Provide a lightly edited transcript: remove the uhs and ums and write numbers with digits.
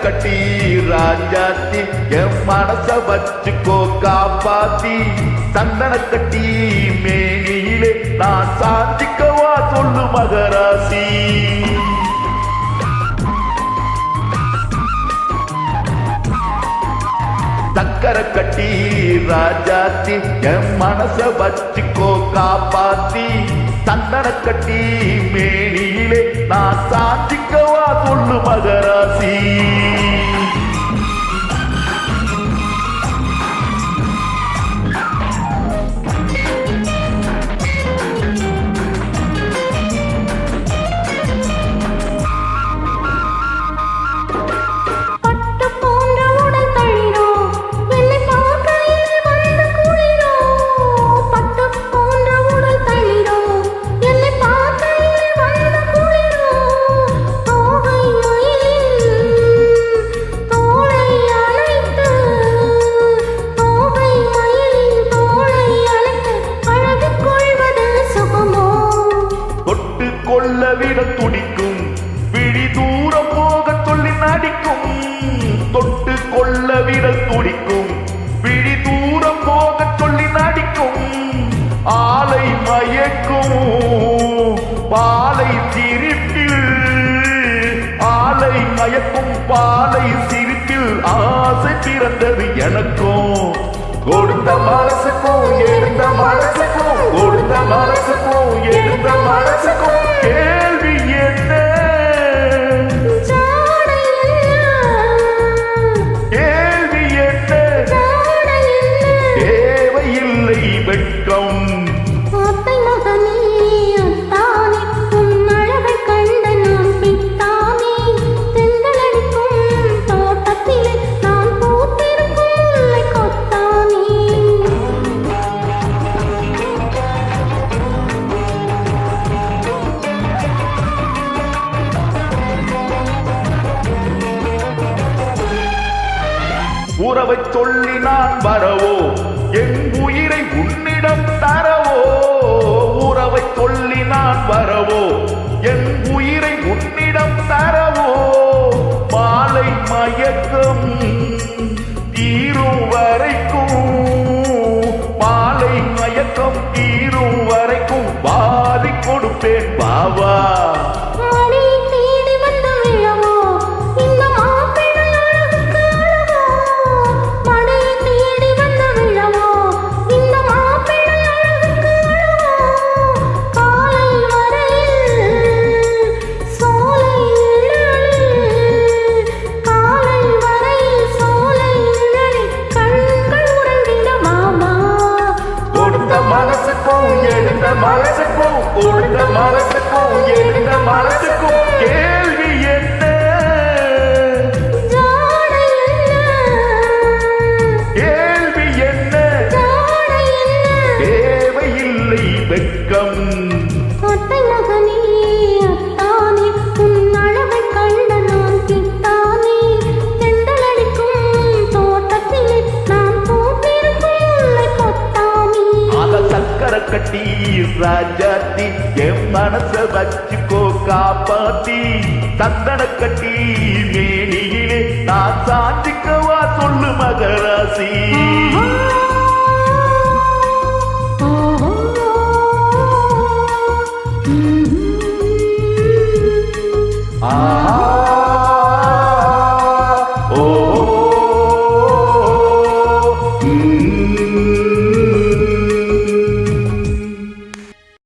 கட்டி ராஜாத்தி என் மனச வச்சுக்கோ காப்பாத்தி சந்தன கட்டி மேனியிலே நான் சாஞ்சிக்கவா சொல்லு மகராசி சக்கரை கட்டி ராஜாத்தி என் மனச வச்சுக்கோ காப்பாத்தி சந்தன கட்டி மேனியிலே நான் சாஞ்சிக்கவா சொல்லு மகராசி விட துடிக்கும் விழி தூரம் போக சொல்லி நடிக்கும் தொட்டு கொள்ள விட துடிக்கும் விழி தூரம் போக சொல்லி நடிக்கும் ஆலை மயக்கும் பாலை சிரிப்பில் ஆலை மயக்கும் பாலை சிரிப்பில் ஆசை பிறந்தது எனக்கும் கொடுத்த மனசுக்கும் எடுத்த மனசுக்கும் கொடுத்த மனசுக்கும் எடுத்த மனசுக்கும் கேள்வி என்ன கேள்வி என்ன தேவையில்லை வெட்கம் உறவை சொல்லி நான் வரவோ என் உயிரை உன்னிடம் தரவோ உறவை சொல்லி நான் வரவோ என் உயிரை உன்னிடம் தரவோ மாலை மயக்கம் தீரும் வரைக்கும் மாலை மயக்கம் தீரும் வரைக்கும் பாதி கொடுப்பேன் பாவா மனசுக்கும் கொடுத்த மனசுக்கும் எடுத்த மனசுக்கும் கேள்வி என்ன கேள்வி என்ன தேவையில்லை வெட்கம் கட்டி ராஜாத்தி என் மனச வச்சுக்கோ காப்பாத்தி சந்தன கட்டி மேனியிலே நான் சாஞ்சிக்கவா சொல்லு மகராசி ஆ